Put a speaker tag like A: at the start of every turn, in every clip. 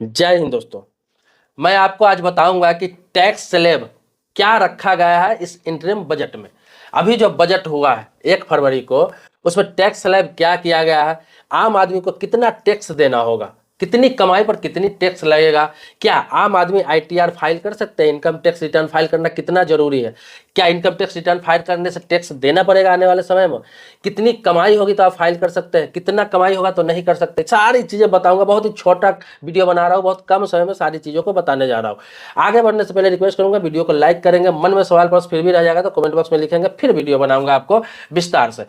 A: जय हिंद दोस्तों। मैं आपको आज बताऊंगा कि टैक्स स्लैब क्या रखा गया है इस इंटरिम बजट में। अभी जो बजट हुआ है 1 फरवरी को, उसमें टैक्स स्लैब क्या किया गया है, आम आदमी को कितना टैक्स देना होगा, कितनी कमाई पर कितनी टैक्स लगेगा, क्या आम आदमी आईटीआर फाइल कर सकते हैं, इनकम टैक्स रिटर्न फाइल करना कितना जरूरी है, क्या इनकम टैक्स रिटर्न फाइल करने से टैक्स देना पड़ेगा आने वाले समय में, कितनी कमाई होगी तो आप फाइल कर सकते हैं, कितना कमाई होगा तो नहीं कर सकते, सारी चीज़ें बताऊंगा। बहुत ही छोटा वीडियो बना रहा हूँ, बहुत कम समय में सारी चीज़ों को बताने जा रहा हूँ। आगे बढ़ने से पहले रिक्वेस्ट करूंगा वीडियो को लाइक करेंगे, मन में सवाल प्रश्न फिर भी रह जाएगा तो कमेंट बॉक्स में लिखेंगे, फिर वीडियो बनाऊंगा आपको विस्तार से।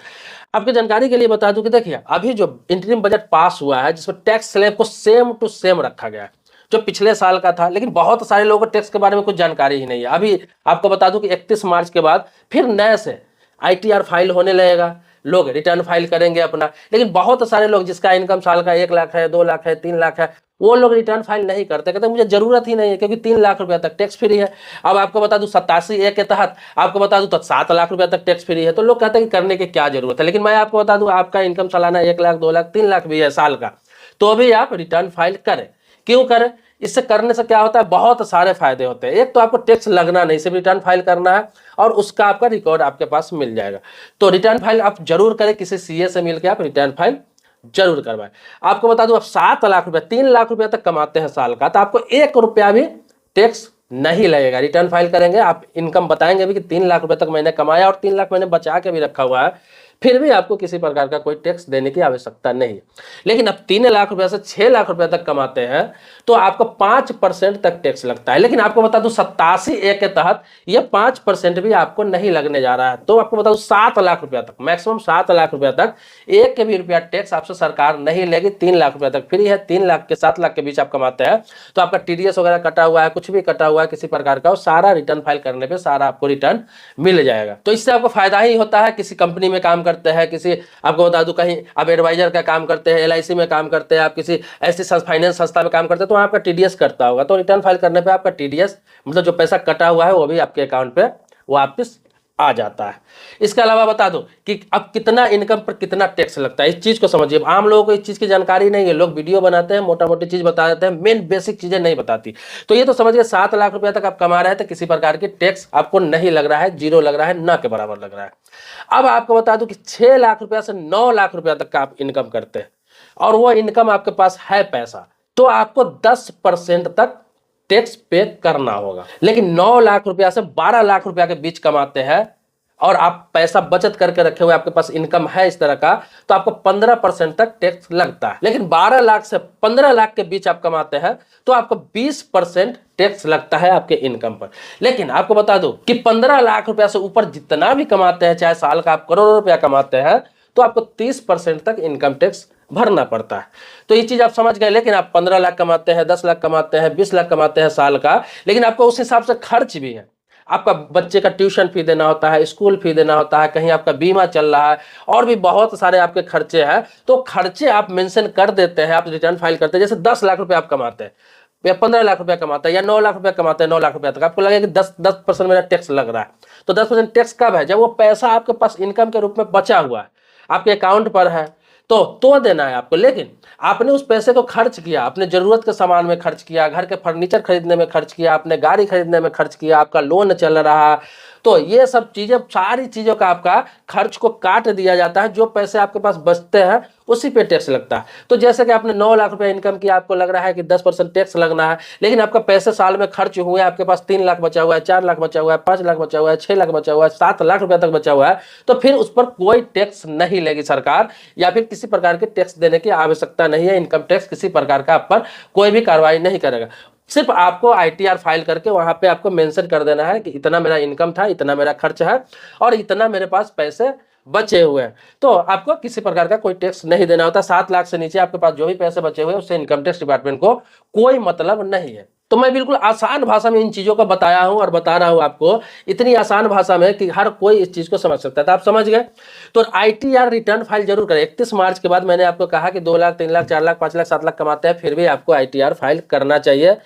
A: आपकी जानकारी के लिए बता दूं कि देखिए अभी जो इंटरिम बजट पास हुआ है जिसमें टैक्स स्लैब को सेम टू सेम रखा गया है जो पिछले साल का था, लेकिन बहुत सारे लोगों को टैक्स के बारे में कुछ जानकारी ही नहीं है। अभी आपको बता दूं कि 31 मार्च के बाद फिर नए से आईटीआर फाइल होने लगेगा, लोग रिटर्न फाइल करेंगे अपना, लेकिन बहुत सारे लोग जिसका इनकम साल का 1 लाख है, 2 लाख है, 3 लाख है, वो लोग रिटर्न फाइल नहीं करते, कहते मुझे जरूरत ही नहीं है क्योंकि 3 लाख रुपया तक टैक्स फ्री है। अब आपको बता दूं 87A के तहत आपको बता दूं तो 7 लाख रुपया तक टैक्स फ्री है, तो लोग कहते हैं कि करने की क्या जरूरत है। लेकिन मैं आपको बता दूं आपका इनकम सालाना 1 लाख, 2 लाख, 3 लाख भी है साल का, तो भी आप रिटर्न फाइल करें। क्यों करें? इससे करने से क्या होता है, बहुत सारे फायदे होते हैं। एक तो आपको टैक्स लगना नहीं, सिर्फ रिटर्न फाइल करना है और उसका आपका रिकॉर्ड आपके पास मिल जाएगा। तो रिटर्न फाइल आप जरूर करें, किसी सीए से मिलकर आप रिटर्न फाइल जरूर करवाएं। आपको बता दूं आप 7 लाख रुपया, 3 लाख रुपया तक कमाते हैं साल का, तो आपको 1 रुपया भी टैक्स नहीं लगेगा। रिटर्न फाइल करेंगे, आप इनकम बताएंगे भी कि 3 लाख रुपए तक मैंने कमाया और 3 लाख मैंने बचा के भी रखा हुआ है, फिर भी आपको किसी प्रकार का कोई टैक्स देने की आवश्यकता नहीं है। लेकिन अब 3 लाख रुपए से 6 लाख रुपए तक कमाते हैं तो आपको 5% तक टैक्स लगता है। लेकिन आपको बता दूं 87A के तहत ये 5% भी आपको नहीं लगने जा रहा है। तो आपको बता दूं 7 लाख रुपया तक, मैक्सिमम 7 लाख रुपया तक 1 भी रुपया टैक्स आपसे सरकार नहीं लेगी। 3 लाख रुपया तक फ्री है। 3 लाख के 7 लाख के बीच आप कमाते हैं तो आपका टीडीएस वगैरह कटा हुआ है, कुछ भी कटा हुआ है किसी प्रकार का, सारा रिटर्न फाइल करने पे सारा आपको रिटर्न मिल जाएगा। तो इससे आपको फायदा ही होता है। किसी कंपनी में काम करते हैं, किसी आपको बता दूं कहीं आप एडवाइजर का काम करते हैं, एलआईसी में काम करते हैं, आप किसी ऐसी फाइनेंस संस्था में काम करते हैं, तो आपका टीडीएस कटता होगा, तो रिटर्न फाइल करने पे आपका टीडीएस मतलब जो पैसा कटा हुआ है वो भी आपके अकाउंट पे वापस आ जाता है। इसके अलावा बता दूं कि अब कितना इनकम पर कितना टैक्स लगता है, इस चीज को समझिए। आम लोगों को इस चीज की जानकारी नहीं है, लोग वीडियो बनाते हैं, मोटा मोटी चीज बता देते हैं, मेन बेसिक चीजें नहीं बताती। तो ये तो समझिए 7 लाख रुपया तक आप कमा रहे हैं तो किसी प्रकार की टैक्स आपको नहीं लग रहा है, जीरो लग रहा है, ना के बराबर लग रहा है। अब आपको बता दूं कि 6 लाख रुपया से 9 लाख रुपया तक का आप इनकम करते हैं और वो इनकम आपके पास है पैसा, तो आपको 10% तक टैक्स पे करना होगा। लेकिन 9 लाख रुपया से 12 लाख रुपया के बीच कमाते हैं और आप पैसा बचत करके रखे हुए, आपके पास इनकम है इस तरह का, तो आपको 15% तक टैक्स लगता है। लेकिन 12 लाख से 15 लाख के बीच आप कमाते हैं तो आपको 20% टैक्स लगता है आपके इनकम पर। लेकिन आपको बता दूं कि 15 लाख रुपया से ऊपर जितना भी कमाते हैं, चाहे साल का आप करोड़ों रुपया कमाते हैं, तो आपको 30% तक इनकम टैक्स भरना पड़ता है। तो ये चीज आप समझ गए। लेकिन आप 15 लाख कमाते हैं, 10 लाख कमाते हैं, 20 लाख कमाते हैं साल का, लेकिन आपको उस हिसाब से खर्च भी है। आपका बच्चे का ट्यूशन फी देना होता है, स्कूल फी देना होता है, कहीं आपका बीमा चल रहा है और भी बहुत सारे आपके खर्चे हैं। तो खर्चे आप मेंशन कर देते हैं, आप रिटर्न फाइल करते हैं। जैसे 10 लाख रुपए आप कमाते हैं या 15 लाख रुपया कमाते हैं या 9 लाख रुपया कमाते हैं, 9 लाख रुपया तक आपको लगेगा कि 10% मेरा टैक्स लग रहा है। तो 10% टैक्स कब है? जब वो पैसा आपके पास इनकम के रूप में बचा हुआ है, आपके अकाउंट पर है, तो देना है आपको। लेकिन आपने उस पैसे को खर्च किया, अपने जरूरत के सामान में खर्च किया, घर के फर्नीचर खरीदने में खर्च किया, अपने गाड़ी खरीदने में खर्च किया, आपका लोन चल रहा है, तो ये सब चीजें, सारी चीजों का आपका खर्च को काट दिया जाता है। जो पैसे आपके पास बचते हैं उसी पे टैक्स लगता है। तो जैसे कि आपने 9 लाख रुपए इनकम किया, आपको लग रहा है कि 10% टैक्स लगना है, लेकिन आपका पैसे साल में खर्च हुए, आपके पास 3 लाख बचा हुआ है, 4 लाख बचा हुआ है, 5 लाख बचा हुआ है, 6 लाख बचा हुआ है, 7 लाख रुपया तक बचा हुआ है, तो फिर उस पर कोई टैक्स नहीं लेगी सरकार, या फिर किसी प्रकार के टैक्स देने की आवश्यकता नहीं है। इनकम टैक्स किसी प्रकार का आप पर कोई भी कार्रवाई नहीं करेगा। सिर्फ आपको आईटीआर फाइल करके वहां पे आपको मेंशन कर देना है कि इतना मेरा इनकम था, इतना मेरा खर्च है और इतना मेरे पास पैसे बचे हुए हैं, तो आपको किसी प्रकार का कोई टैक्स नहीं देना होता। 7 लाख से नीचे आपके पास जो भी पैसे बचे हुए हैं उससे इनकम टैक्स डिपार्टमेंट को कोई मतलब नहीं है। तो मैं बिल्कुल आसान भाषा में इन चीजों को बताया हूं और बता रहा हूं आपको, इतनी आसान भाषा में कि हर कोई इस चीज को समझ सकता है। तो आप समझ गए। तो आईटीआर रिटर्न फाइल जरूर करें। 31 मार्च के बाद मैंने आपको कहा कि 2 लाख, 3 लाख, 4 लाख, 5 लाख, 7 लाख कमाते हैं, फिर भी आपको आईटीआर फाइल करना चाहिए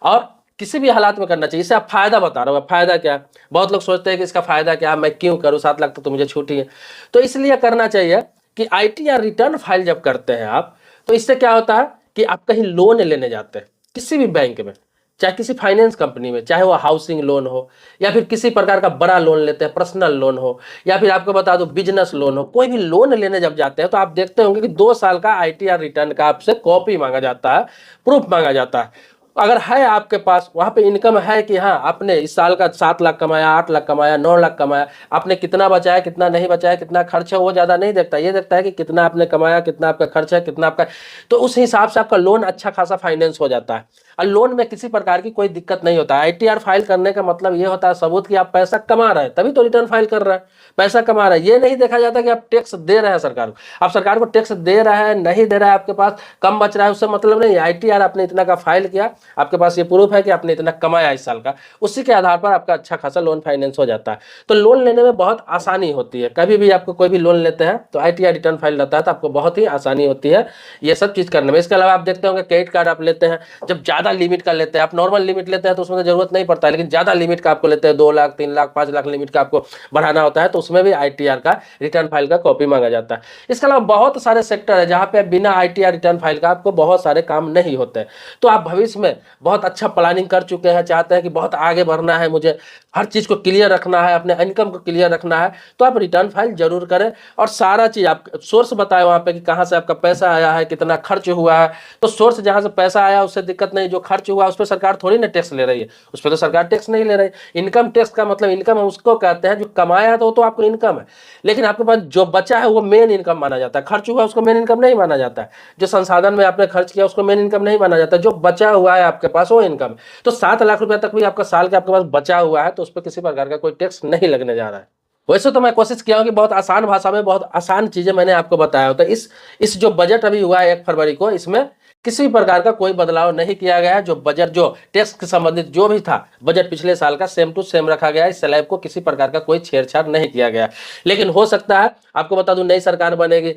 A: और किसी भी हालात में करना चाहिए। इससे आप फायदा बता रहा हूँ। फायदा क्या? बहुत लोग सोचते हैं कि इसका फायदा क्या, मैं क्यों करूँ, 7 लाख तो मुझे छूटी है। तो इसलिए करना चाहिए कि आईटीआर रिटर्न फाइल जब करते हैं आप, तो इससे क्या होता है कि आप कहीं लोन लेने जाते हैं, किसी भी बैंक में, चाहे किसी फाइनेंस कंपनी में, चाहे वो हाउसिंग लोन हो या फिर किसी प्रकार का बड़ा लोन लेते हैं, पर्सनल लोन हो या फिर आपको बता दो बिजनेस लोन हो, कोई भी लोन लेने जब जाते हैं तो आप देखते होंगे कि 2 साल का ITR रिटर्न का आपसे कॉपी मांगा जाता है, प्रूफ मांगा जाता है। अगर है आपके पास वहां पे इनकम है कि हाँ आपने इस साल का 7 लाख कमाया, 8 लाख कमाया, 9 लाख कमाया, आपने कितना बचाया, कितना नहीं बचाया, कितना खर्च है, वो ज्यादा नहीं देखता, ये देखता है कि कितना आपने कमाया, कितना आपका खर्च है, कितना आपका, तो उस हिसाब से आपका लोन अच्छा खासा फाइनेंस हो जाता है। और लोन में किसी प्रकार की कोई दिक्कत नहीं होता है। ITR फाइल करने का मतलब ये होता है सबूत कि आप पैसा कमा रहे हैं, तभी तो रिटर्न फाइल कर रहे हैं, पैसा कमा रहे हैं। ये नहीं देखा जाता कि आप टैक्स दे रहे हैं सरकार को, आप सरकार को टैक्स दे रहे हैं नहीं दे रहा है, आपके पास कम बच रहा है, उससे मतलब नहीं। ITR आपने इतना का फाइल किया, आपके पास ये प्रूफ है कि आपने इतना कमाया इस साल का, उसी के आधार पर आपका अच्छा खासा लोन फाइनेंस हो जाता है। तो लोन लेने में बहुत आसानी होती है। कभी भी आपको कोई भी लोन लेते हैं तो ITR रिटर्न फाइल रहता है तो आपको बहुत ही आसानी होती है ये सब चीज करने में। इसके अलावा आप देखते होंगे क्रेडिट कार्ड आप लेते हैं, जब ज्यादा लिमिट का लेते हैं, आप नॉर्मल लिमिट लेते हैं तो उसमें जरूरत नहीं पड़ता है, लेकिन ज्यादा लिमिट का आपको लेते हैं 2 लाख 3 लाख 5 लाख लिमिट का आपको बढ़ाना होता है तो उसमें भी ITR का रिटर्न फाइल का कॉपी मांगा जाता है। इसके अलावा बहुत सारे सेक्टर है जहां पे बिना ITR रिटर्न फाइल का आपको बहुत सारे काम नहीं होते। तो आप भविष्य में बहुत अच्छा प्लानिंग कर चुके हैं, चाहते हैं कि बहुत आगे बढ़ना है, मुझे हर चीज को क्लियर रखना है, अपने इनकम को क्लियर रखना है, तो आप रिटर्न फाइल जरूर करें और सारा चीज आप सोर्स बताए वहां पे कि कहां से आपका पैसा आया है, कितना खर्च हुआ है। तो सोर्स जहां से पैसा आया उससे दिक्कत नहीं, जो खर्च हुआ उस पर सरकार थोड़ी ना टैक्स ले रही है, उस पर तो सरकार टैक्स नहीं ले रही। इनकम टैक्स का मतलब इनकम है उसको कहते हैं, जो कमाया तो आपको इनकम है, लेकिन आपके पास जो बचा है वो मेन इनकम माना जाता है। खर्च हुआ उसको मेन इनकम नहीं माना जाता है, जो संसाधन में आपने खर्च किया उसको मेन इनकम नहीं माना जाता, जो बचा हुआ है आपके पास वो इनकम। तो 7 लाख रुपए तक भी आपका साल के आपके पास बचा हुआ है तो उस पर किसी प्रकार का कोई टैक्स नहीं लगने जा रहा है। वैसे तो मैं कोशिश किया हूं कि बहुत आसान भाषा में बहुत आसान चीजें मैंने आपको बताया हो। तो इस जो बजट अभी हुआ है 1 फरवरी को, इसमें किसी प्रकार का कोई बदलाव नहीं किया गया है। जो बजट जो टैक्स से संबंधित जो भी था बजट पिछले साल का सेम टू सेम रखा गया है। इस स्लैब को किसी प्रकार का कोई छेड़छाड़ नहीं किया गया। लेकिन हो सकता है, आपको बता दूं, नई सरकार बनेगी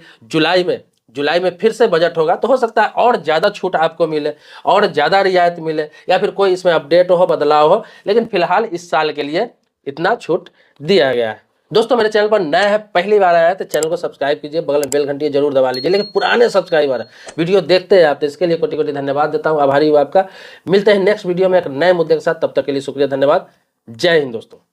A: जुलाई में फिर से बजट होगा तो हो सकता है और ज्यादा छूट आपको मिले और ज्यादा रियायत मिले या फिर कोई इसमें अपडेट हो, बदलाव हो, लेकिन फिलहाल इस साल के लिए इतना छूट दिया गया है। दोस्तों मेरे चैनल पर नया है, पहली बार आया है तो चैनल को सब्सक्राइब कीजिए, बगल में बेल घंटी जरूर दबा लीजिए। लेकिन पुराने सब्सक्राइबर वीडियो देखते हैं आप तो इसके लिए कोटि कोटि धन्यवाद देता हूं, आभारी हूं आपका। मिलते हैं नेक्स्ट वीडियो में एक नए मुद्दे के साथ, तब तक के लिए शुक्रिया, धन्यवाद, जय हिंद दोस्तों।